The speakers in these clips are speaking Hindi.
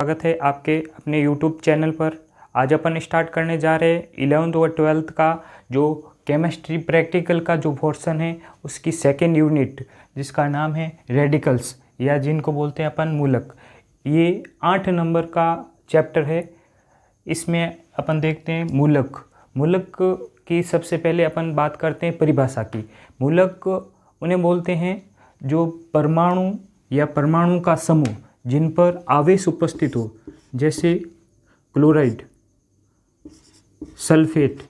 स्वागत है आपके अपने YouTube चैनल पर। आज अपन स्टार्ट करने जा रहे हैं 11th और 12th का जो केमिस्ट्री प्रैक्टिकल का जो पोर्शन है उसकी सेकेंड यूनिट, जिसका नाम है रेडिकल्स या जिनको बोलते हैं अपन मूलक। ये 8 नंबर का चैप्टर है। इसमें अपन देखते हैं मूलक। मूलक की सबसे पहले अपन बात करते हैं परिभाषा की। मूलक उन्हें बोलते हैं जो परमाणु या परमाणु का समूह जिन पर आवेश उपस्थित हो, जैसे क्लोराइड, सल्फेट,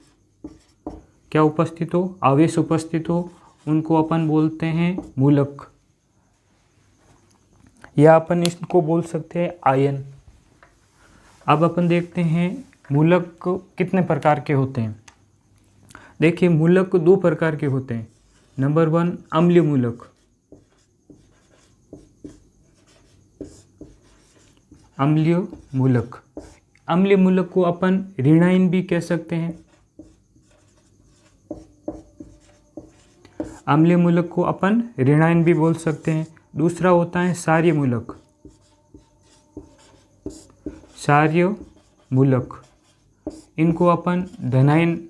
क्या उपस्थित हो, आवेश उपस्थित हो, उनको अपन बोलते हैं मूलक। या अपन इसको बोल सकते हैं आयन। अब अपन देखते हैं मूलक कितने प्रकार के होते हैं। देखिए, मूलक 2 प्रकार के होते हैं। नंबर 1 अम्लीय मूलक। अम्लीय मूलक, अम्लीय मूलक को अपन ऋणायन भी कह सकते हैं। अम्लीय मूलक को अपन ऋणायन भी बोल सकते हैं। दूसरा होता है क्षारीय मूलक। क्षारीय मूलक, इनको अपन धनायन,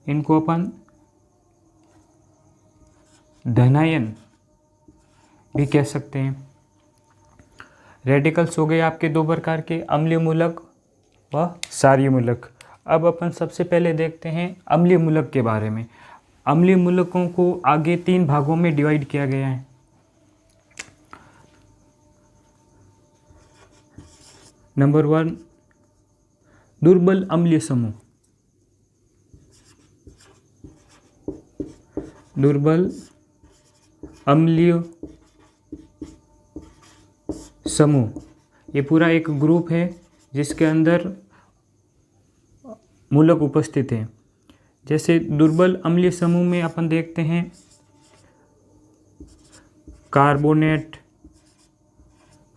इनको अपन धनायन भी कह सकते हैं। रेडिकल्स हो गए आपके 2 प्रकार के, अम्लीय मूलक व क्षारीय मूलक। अब अपन सबसे पहले देखते हैं अम्लीय मूलक के बारे में। अम्लीय मूलकों को आगे 3 भागों में डिवाइड किया गया है। नंबर 1 दुर्बल अम्लीय समूह। दुर्बल अम्लीय समूह, ये पूरा एक ग्रुप है जिसके अंदर मूलक उपस्थित हैं। जैसे दुर्बल अम्लीय समूह में अपन देखते हैं कार्बोनेट,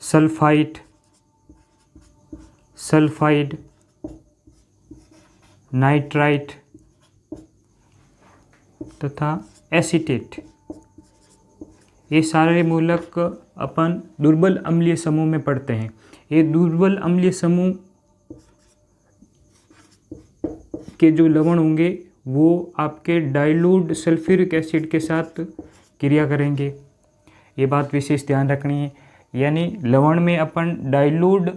सल्फाइड, सल्फाइड, नाइट्राइट तथा एसीटेट। ये सारे मूलक अपन दुर्बल अम्लीय समूह में पढ़ते हैं। ये दुर्बल अम्लीय समूह के जो लवण होंगे वो आपके डाइल्यूट सल्फ्यूरिक एसिड के साथ क्रिया करेंगे। ये बात विशेष ध्यान रखनी है। यानी लवण में अपन डाइल्यूट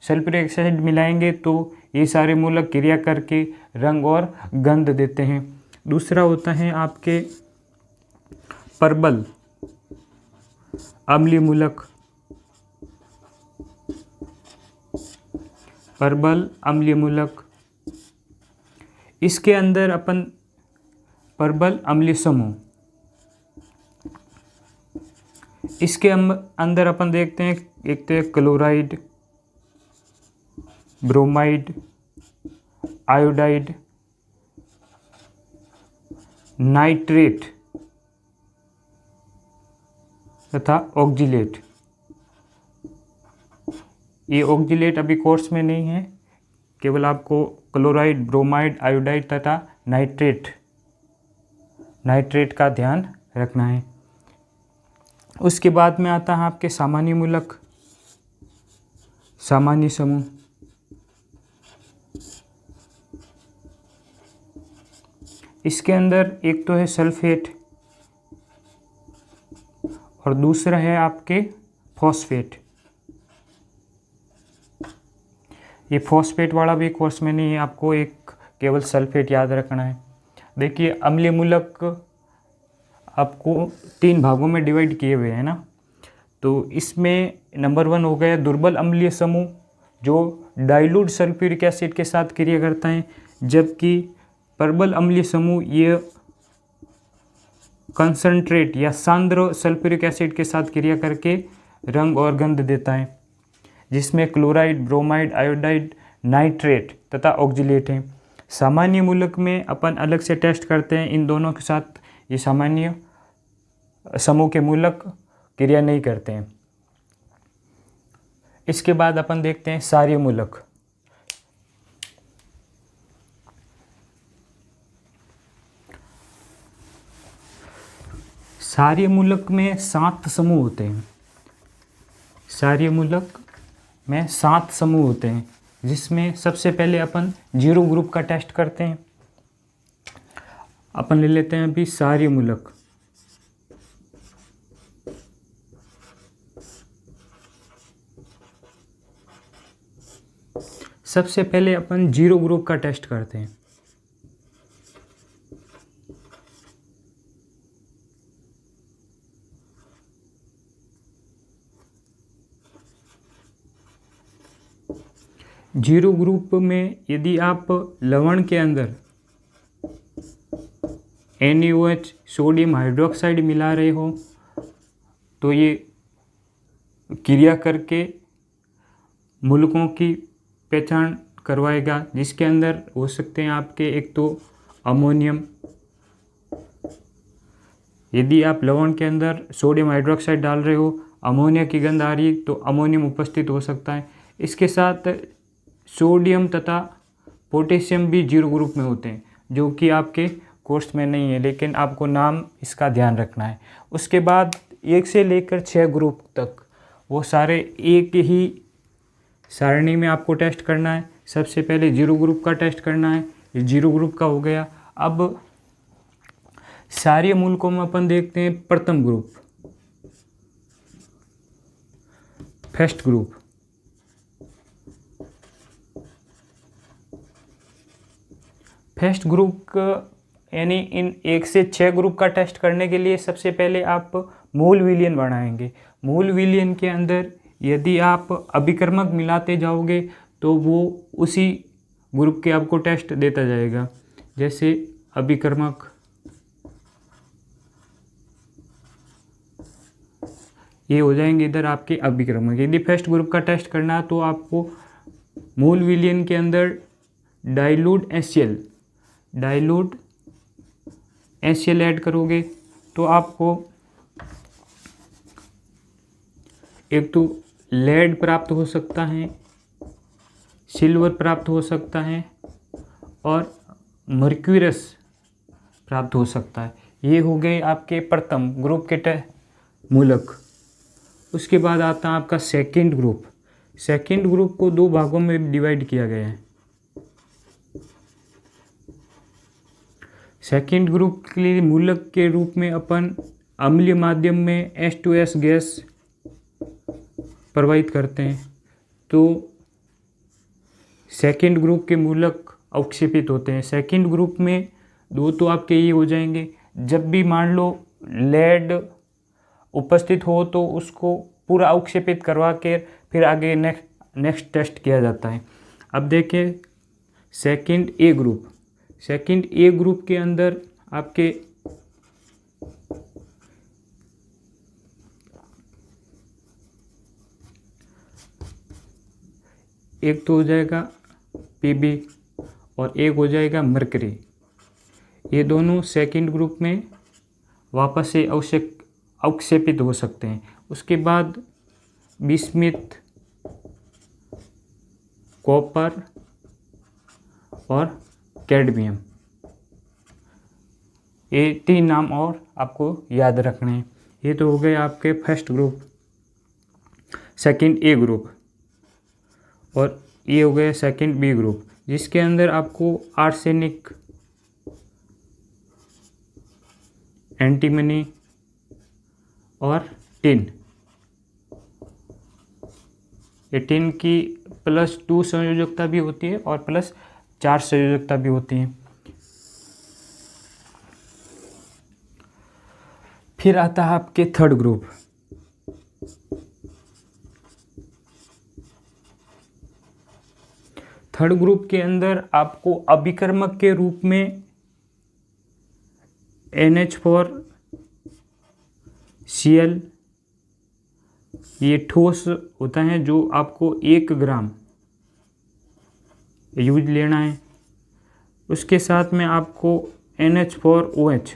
सल्फ्यूरिक एसिड मिलाएंगे तो ये सारे मूलक क्रिया करके रंग और गंध देते हैं। दूसरा होता है आपके प्रबल अम्लीय मूलक। प्रबल अम्लीय मूलक, इसके अंदर अपन प्रबल अम्लीय समूह, इसके अंदर अपन देखते हैं एक तो है क्लोराइड, ब्रोमाइड, आयोडाइड, नाइट्रेट तथा ऑक्जिलेट। ये ऑक्जिलेट अभी कोर्स में नहीं है, केवल आपको क्लोराइड, ब्रोमाइड, आयोडाइड तथा नाइट्रेट का ध्यान रखना है। उसके बाद में आता है आपके सामान्य मूलक, सामान्य समूह। इसके अंदर एक तो है सल्फेट और दूसरा है आपके फॉस्फेट। ये फॉस्फेट वाला भी कोर्स में नहीं है, आपको एक केवल सल्फेट याद रखना है। देखिए, अम्लीय मूलक आपको 3 भागों में डिवाइड किए हुए हैं ना। तो इसमें नंबर 1 हो गया दुर्बल अम्लीय समूह जो डाइल्यूट सल्फ्यूरिक एसिड के साथ क्रिया करता है, जबकि प्रबल अम्लीय समूह ये कंसंट्रेट या सांद्र सल्फ्यूरिक एसिड के साथ क्रिया करके रंग और गंध देता है, जिसमें क्लोराइड, ब्रोमाइड, आयोडाइड, नाइट्रेट तथा ऑक्जिलेट हैं। सामान्य मूलक में अपन अलग से टेस्ट करते हैं इन दोनों के साथ। ये सामान्य समूह के मूलक क्रिया नहीं करते हैं। इसके बाद अपन देखते हैं क्षारीय मूलक। क्षारीय मूलक में 7 समूह होते हैं। क्षारीय मूलक में 7 समूह होते हैं, जिसमें सबसे पहले अपन 0 ग्रुप का टेस्ट करते हैं। अपन ले लेते हैं अभी क्षारीय मूलक। सबसे पहले अपन 0 ग्रुप का टेस्ट करते हैं। जीरो ग्रुप में यदि आप लवण के अंदर NaOH सोडियम हाइड्रोक्साइड मिला रहे हो तो ये क्रिया करके मूलकों की पहचान करवाएगा, जिसके अंदर हो सकते हैं आपके एक तो अमोनियम। यदि आप लवण के अंदर सोडियम हाइड्रोक्साइड डाल रहे हो, अमोनिया की गंध आ रही तो अमोनियम उपस्थित हो सकता है। इसके साथ सोडियम तथा पोटेशियम भी 0 ग्रुप में होते हैं, जो कि आपके कोर्स में नहीं है, लेकिन आपको नाम इसका ध्यान रखना है। उसके बाद 1 से लेकर 6 ग्रुप तक वो सारे एक ही सारणी में आपको टेस्ट करना है। सबसे पहले 0 ग्रुप का टेस्ट करना है, ये 0 ग्रुप का हो गया। अब क्षारीय मूलकों में अपन देखते हैं प्रथम group, first group. First group यानी इन 1 से 6 ग्रुप का टेस्ट करने के लिए सबसे पहले आप मूल विलयन बनाएंगे। मूल विलयन के अंदर यदि आप अभिकर्मक मिलाते जाओगे तो वो उसी ग्रुप के आपको टेस्ट देता जाएगा। जैसे अभिकर्मक, ये हो जाएंगे इधर आपके अभिकर्मक। यदि फर्स्ट ग्रुप का टेस्ट करना है तो आपको मूल विलयन के अंदर डाइल्यूट HCl ऐड करोगे तो आपको एक तो लेड प्राप्त हो सकता है, सिल्वर प्राप्त हो सकता है और मर्क्यूरस प्राप्त हो सकता है। ये हो गए आपके प्रथम ग्रुप के मूलक। उसके बाद आता है आपका सेकंड ग्रुप। सेकंड ग्रुप को 2 भागों में डिवाइड किया गया है। सेकंड ग्रुप के लिए मूलक के रूप में अपन अम्लीय माध्यम में H2S गैस प्रवाहित करते हैं, तो सेकंड ग्रुप के मूलक अवक्षेपित होते हैं। सेकंड ग्रुप में 2 तो आपके ये हो जाएंगे। जब भी मान लो लेड उपस्थित हो तो उसको पूरा अवक्षेपित करवा के फिर आगे नेक्स्ट टेस्ट किया जाता है। अब देखें सेकंड ए ग्रुप। सेकंड ए ग्रुप के अंदर आपके एक तो हो जाएगा Pb और एक हो जाएगा मरकरी। ये दोनों सेकंड ग्रुप में वापस से अवक्षेपित हो सकते हैं। उसके बाद बिस्मिथ, कॉपर और कैडमियम, ये 3 नाम और आपको याद रखने हैं। ये तो हो गए आपके फर्स्ट ग्रुप, सेकंड ए ग्रुप, और ये हो गया सेकंड बी ग्रुप, जिसके अंदर आपको आर्सेनिक, एंटीमनी और टिन, ये टिन की +2 संयोजकता भी होती है और +4 संयोजकता भी होती है। फिर आता है आपके थर्ड ग्रुप। थर्ड ग्रुप के अंदर आपको अभिकर्मक के रूप में NH4Cl, ये ठोस होता है जो आपको 1 ग्राम यूज लेना है। उसके साथ में आपको NH4OH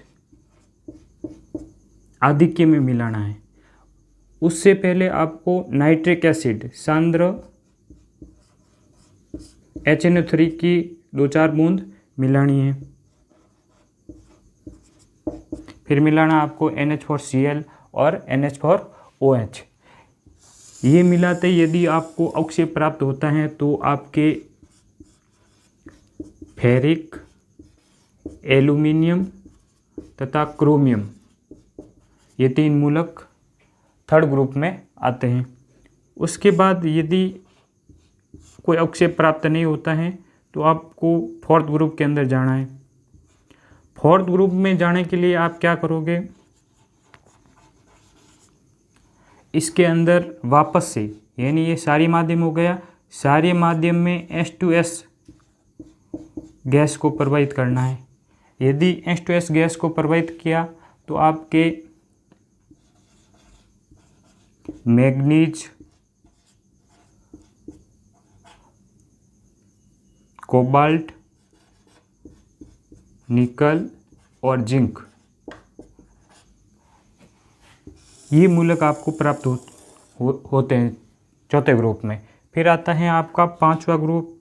आधिक्य में मिलाना है। उससे पहले आपको नाइट्रिक एसिड सांद्र HNO3 की 2-4 बूंद मिलानी है। फिर मिलाना आपको NH4Cl और NH4OH। ये मिलाते यदि आपको अवक्षेप प्राप्त होता है तो आपके फेरिक, एल्यूमिनियम तथा क्रोमियम, ये 3 मूलक थर्ड ग्रुप में आते हैं। उसके बाद यदि कोई अवक्षेप प्राप्त नहीं होता है तो आपको फोर्थ ग्रुप के अंदर जाना है। फोर्थ ग्रुप में जाने के लिए आप क्या करोगे, इसके अंदर वापस से, यानी ये सारी माध्यम हो गया, सारे माध्यम में H2S गैस को प्रवाहित करना है। यदि H2S गैस को प्रवाहित किया तो आपके मैग्नीज, कोबाल्ट, निकल और जिंक, ये मूलक आपको प्राप्त होते हैं चौथे ग्रुप में। फिर आता है आपका 5वां ग्रुप,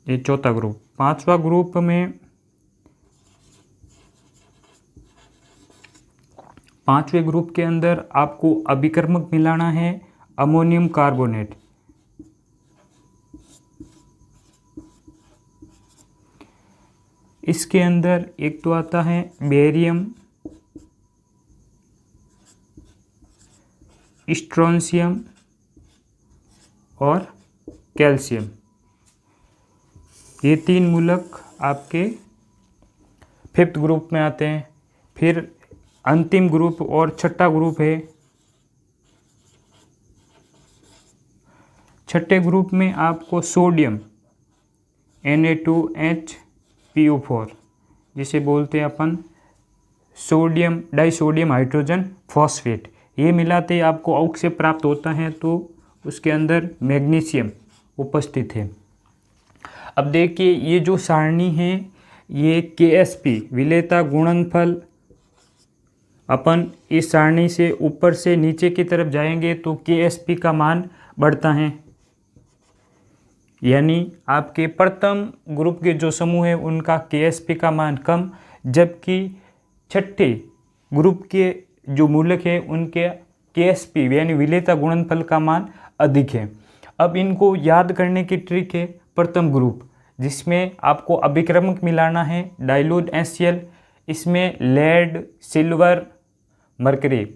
ये चौथा ग्रुप। 5वां ग्रुप में 5वें ग्रुप के अंदर आपको अभिकर्मक मिलाना है अमोनियम कार्बोनेट। इसके अंदर एक तो आता है बेरियम, स्ट्रोंशियम और कैल्शियम, ये 3 मूलक आपके 5th ग्रुप में आते हैं। फिर अंतिम ग्रुप और छठा ग्रुप है। छठे ग्रुप में आपको सोडियम Na2HPO4, जिसे बोलते हैं अपन सोडियम डाइसोडियम हाइड्रोजन फॉस्फेट, ये मिलाते आपको अवक्षेप प्राप्त होता है तो उसके अंदर मैग्नीशियम उपस्थित है। अब देखिए ये जो सारणी है ये KSP विलेयता गुणनफल, अपन इस सारणी से ऊपर से नीचे की तरफ जाएंगे तो KSP का मान बढ़ता है, यानी आपके प्रथम ग्रुप के जो समूह है उनका KSP का मान कम, जबकि छठे ग्रुप के जो मूलक है उनके KSP यानी विलेयता गुणनफल का मान अधिक है। अब इनको याद करने की ट्रिक है प्रथम ग्रुप, जिसमें आपको अभिक्रमक मिलाना है डाइल्यूट HCl, इसमें लेड, सिल्वर, मरकरी।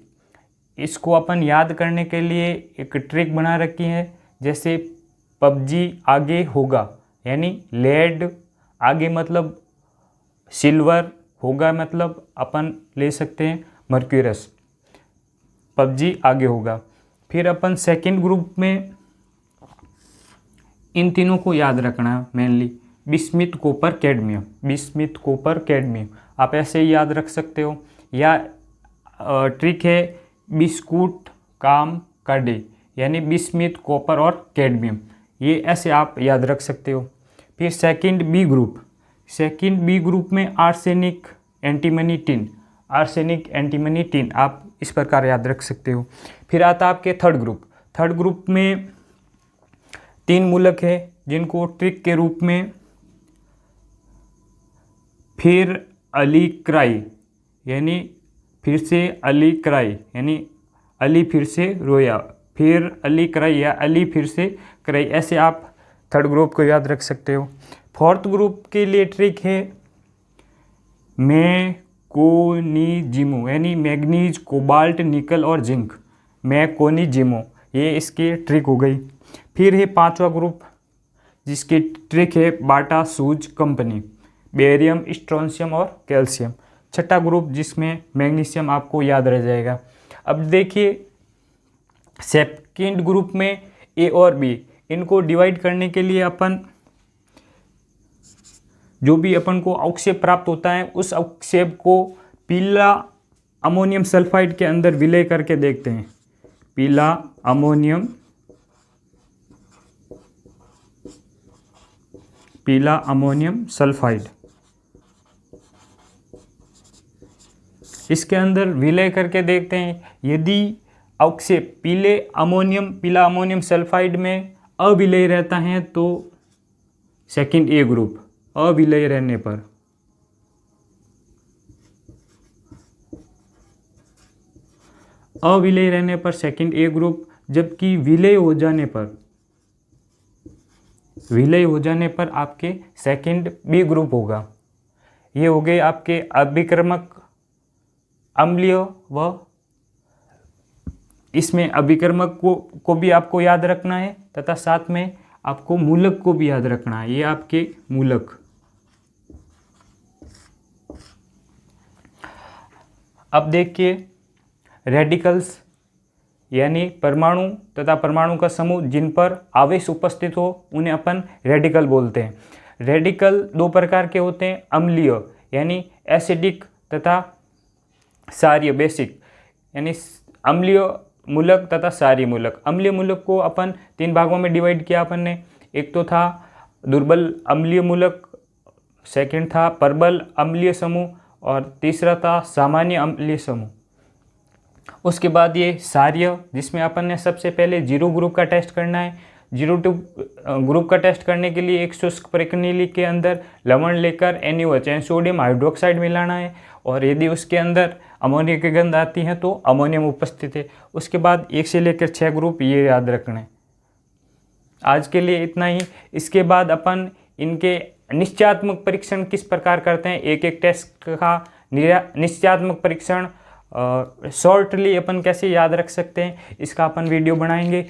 इसको अपन याद करने के लिए एक ट्रिक बना रखी है, जैसे PUBG आगे होगा, यानी लेड आगे मतलब सिल्वर, होगा मतलब अपन ले सकते हैं मर्क्यूरस, PUBG आगे होगा। फिर अपन सेकंड ग्रुप में इन तीनों को याद रखना है mainly, bismuth, copper, cadmium, bismuth, copper, cadmium, आप ऐसे ही याद रख सकते हो। या ट्रिक है बिस्कुट, काम, कार्डे, यानी बिस्मिथ, कॉपर और कैडमियम, ये ऐसे आप याद रख सकते हो। फिर सेकंड बी ग्रुप में arsenic, antimony, tin, arsenic, antimony, tin, आप इस प्रकार याद रख सकते हो। फिर आता आपके थर्ड ग्रुप में 3 मूलक है जिनको ट्रिक के रूप में फिर अली क्राई, यानी फिर से अली क्राई, यानी अली फिर से रोया, फिर अली क्राई या अली फिर से क्राई, ऐसे आप थर्ड ग्रुप को याद रख सकते हो। फोर्थ ग्रुप के लिए ट्रिक है मैकोनिजिमो, यानी मैग्नीज, कोबाल्ट, निकल और जिंक, मैकोनिजिमो, ये इसकी ट्रिक हो गई। फिर है 5वां ग्रुप जिसकी ट्रिक है बाटा सूज कंपनी, बेरियम, स्ट्रोंशियम और कैल्शियम। छठा ग्रुप जिसमें मैग्नीशियम आपको याद रह जाएगा। अब देखिए सेकंड ग्रुप में ए और बी, इनको डिवाइड करने के लिए अपन जो भी अपन को अवक्षेप प्राप्त होता है उस अवक्षेप को पीला अमोनियम सल्फाइड के अंदर विलय करके देखते हैं। पीला अमोनियम सल्फाइड, इसके अंदर विलय करके देखते हैं। यदि अवक्षेप पीला अमोनियम सल्फाइड में अविलय रहता है तो सेकंड ए ग्रुप, अविलय रहने पर अविलेय रहने पर सेकंड ए ग्रुप, जबकि विलेय हो जाने पर आपके सेकंड बी ग्रुप होगा। ये हो गए आपके अभिक्रमक अम्लीय व इसमें अभिक्रमक को भी आपको याद रखना है तथा साथ में आपको मूलक को भी याद रखना है। ये आपके मूलक। अब देखिए रेडिकल्स यानी परमाणु तथा परमाणु का समूह जिन पर आवेश उपस्थित हो उन्हें अपन रेडिकल बोलते हैं। रेडिकल दो प्रकार के होते हैं, अम्लीय यानी एसिडिक तथा क्षारीय बेसिक यानी अम्लीय मूलक तथा क्षारीय मूलक। अम्लीय मूलक को अपन 3 भागों में डिवाइड किया अपन ने। एक तो था दुर्बल अम्लीय मूलक, सेकंड था प्रबल अम्लीय समूह और तीसरा था सामान्य अम्लीय समूह। उसके बाद ये क्षारीय, जिसमें अपन ने सबसे पहले 0 ग्रुप का टेस्ट करना है। 0 ग्रुप का टेस्ट करने के लिए एक शुष्क प्रणाली के अंदर लवण लेकर NaOH यानी सोडियम हाइड्रोक्साइड मिलाना है और यदि उसके अंदर अमोनिया की गंध आती है तो अमोनियम उपस्थित है। उसके बाद 1 से लेकर 6 ग्रुप ये याद रखना है। आज के लिए इतना ही। इसके बाद अपन इनके निश्चयात्मक परीक्षण किस प्रकार करते हैं, एक एक टेस्ट का निश्चयात्मक परीक्षण शॉर्टली अपन कैसे याद रख सकते हैं, इसका अपन वीडियो बनाएंगे।